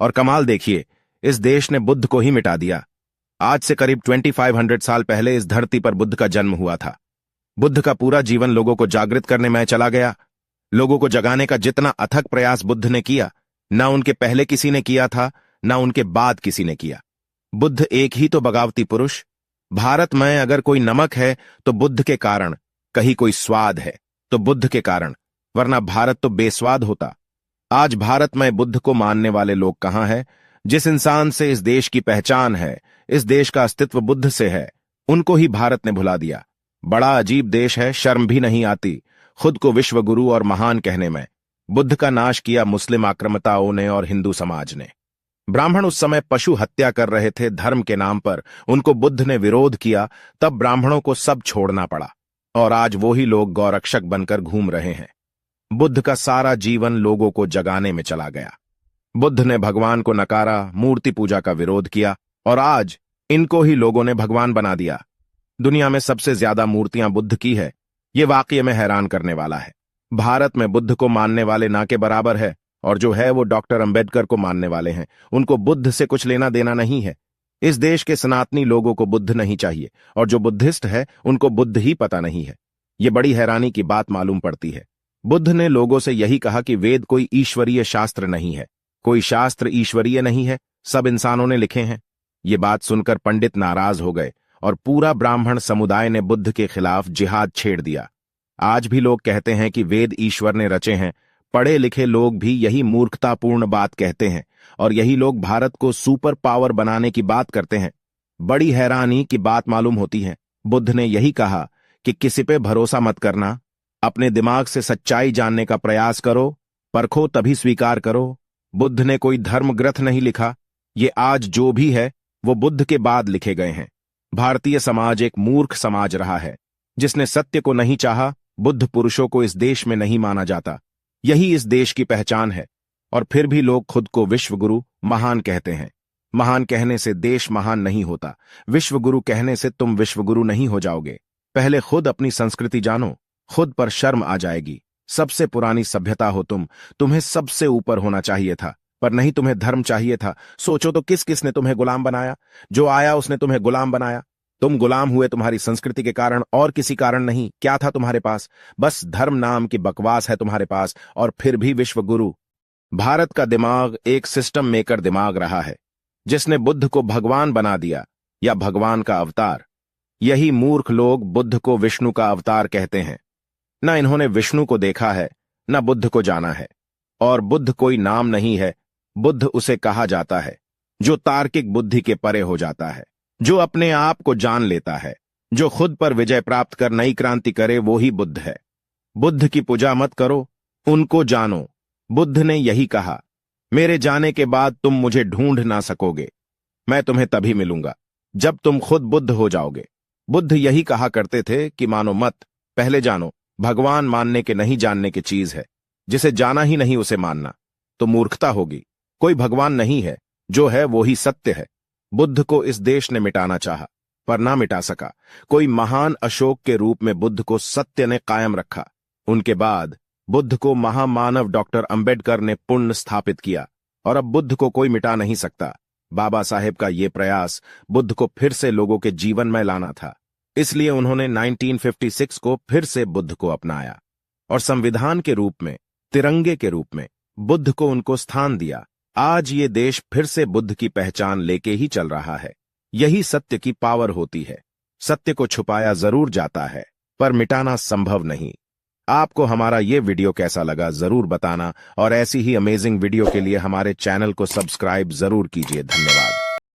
और कमाल देखिए, इस देश ने बुद्ध को ही मिटा दिया। आज से करीब 2500 साल पहले इस धरती पर बुद्ध का जन्म हुआ था। बुद्ध का पूरा जीवन लोगों को जागृत करने में चला गया। लोगों को जगाने का जितना अथक प्रयास बुद्ध ने किया, ना उनके पहले किसी ने किया था, ना उनके बाद किसी ने किया। बुद्ध एक ही तो बगावती पुरुष। भारत में अगर कोई नमक है तो बुद्ध के कारण, कहीं कोई स्वाद है तो बुद्ध के कारण, वरना भारत तो बेस्वाद होता। आज भारत में बुद्ध को मानने वाले लोग कहां हैं? जिस इंसान से इस देश की पहचान है, इस देश का अस्तित्व बुद्ध से है, उनको ही भारत ने भुला दिया। बड़ा अजीब देश है, शर्म भी नहीं आती खुद को विश्व गुरु और महान कहने में। बुद्ध का नाश किया मुस्लिम आक्रामकताओं ने और हिंदू समाज ने। ब्राह्मण उस समय पशु हत्या कर रहे थे धर्म के नाम पर, उनको बुद्ध ने विरोध किया, तब ब्राह्मणों को सब छोड़ना पड़ा और आज वो ही लोग गौरक्षक बनकर घूम रहे हैं। बुद्ध का सारा जीवन लोगों को जगाने में चला गया। बुद्ध ने भगवान को नकारा, मूर्ति पूजा का विरोध किया और आज इनको ही लोगों ने भगवान बना दिया। दुनिया में सबसे ज्यादा मूर्तियां बुद्ध की है, ये वाकई में हैरान करने वाला है। भारत में बुद्ध को मानने वाले ना के बराबर है, और जो है वो डॉक्टर अंबेडकर को मानने वाले हैं। उनको बुद्ध से कुछ लेना देना नहीं है। इस देश के सनातनी लोगों को बुद्ध नहीं चाहिए, और जो बुद्धिस्ट है उनको बुद्ध ही पता नहीं है। ये बड़ी हैरानी की बात मालूम पड़ती है। बुद्ध ने लोगों से यही कहा कि वेद कोई ईश्वरीय शास्त्र नहीं है, कोई शास्त्र ईश्वरीय नहीं है, सब इंसानों ने लिखे हैं। ये बात सुनकर पंडित नाराज हो गए और पूरा ब्राह्मण समुदाय ने बुद्ध के खिलाफ जिहाद छेड़ दिया। आज भी लोग कहते हैं कि वेद ईश्वर ने रचे हैं। पढ़े लिखे लोग भी यही मूर्खतापूर्ण बात कहते हैं, और यही लोग भारत को सुपर पावर बनाने की बात करते हैं। बड़ी हैरानी की बात मालूम होती है। बुद्ध ने यही कहा कि किसी पे भरोसा मत करना, अपने दिमाग से सच्चाई जानने का प्रयास करो, परखो तभी स्वीकार करो। बुद्ध ने कोई धर्म ग्रंथ नहीं लिखा। ये आज जो भी है वो बुद्ध के बाद लिखे गए हैं। भारतीय समाज एक मूर्ख समाज रहा है, जिसने सत्य को नहीं चाहा। बुद्ध पुरुषों को इस देश में नहीं माना जाता, यही इस देश की पहचान है। और फिर भी लोग खुद को विश्व गुरु, महान कहते हैं। महान कहने से देश महान नहीं होता। विश्व गुरु कहने से तुम विश्व गुरु नहीं हो जाओगे। पहले खुद अपनी संस्कृति जानो, खुद पर शर्म आ जाएगी। सबसे पुरानी सभ्यता हो तुम, तुम्हें सबसे ऊपर होना चाहिए था, पर नहीं, तुम्हें धर्म चाहिए था। सोचो तो किस किस ने तुम्हें गुलाम बनाया? जो आया उसने तुम्हें गुलाम बनाया। तुम गुलाम हुए तुम्हारी संस्कृति के कारण, और किसी कारण नहीं। क्या था तुम्हारे पास? बस धर्म नाम की बकवास है तुम्हारे पास, और फिर भी विश्व गुरु। भारत का दिमाग एक सिस्टम मेकर दिमाग रहा है, जिसने बुद्ध को भगवान बना दिया, या भगवान का अवतार। यही मूर्ख लोग बुद्ध को विष्णु का अवतार कहते हैं। न इन्होंने विष्णु को देखा है, न बुद्ध को जाना है। और बुद्ध कोई नाम नहीं है, बुद्ध उसे कहा जाता है जो तार्किक बुद्धि के परे हो जाता है, जो अपने आप को जान लेता है, जो खुद पर विजय प्राप्त कर नई क्रांति करे, वो ही बुद्ध है। बुद्ध की पूजा मत करो, उनको जानो। बुद्ध ने यही कहा, मेरे जाने के बाद तुम मुझे ढूंढ ना सकोगे। मैं तुम्हें तभी मिलूंगा जब तुम खुद बुद्ध हो जाओगे। बुद्ध यही कहा करते थे कि मानो मत, पहले जानो। भगवान मानने के नहीं जानने की चीज है। जिसे जाना ही नहीं उसे मानना तो मूर्खता होगी। कोई भगवान नहीं है, जो है वो ही सत्य है। बुद्ध को इस देश ने मिटाना चाहा, पर ना मिटा सका। कोई महान अशोक के रूप में बुद्ध को सत्य ने कायम रखा। उनके बाद बुद्ध को महामानव डॉक्टर अंबेडकर ने पुण्य स्थापित किया, और अब बुद्ध को कोई मिटा नहीं सकता। बाबा साहेब का ये प्रयास बुद्ध को फिर से लोगों के जीवन में लाना था, इसलिए उन्होंने 1956 को फिर से बुद्ध को अपनाया और संविधान के रूप में, तिरंगे के रूप में बुद्ध को उनको स्थान दिया। आज ये देश फिर से बुद्ध की पहचान लेके ही चल रहा है। यही सत्य की पावर होती है। सत्य को छुपाया जरूर जाता है, पर मिटाना संभव नहीं। आपको हमारा ये वीडियो कैसा लगा जरूर बताना, और ऐसी ही अमेजिंग वीडियो के लिए हमारे चैनल को सब्सक्राइब जरूर कीजिए। धन्यवाद।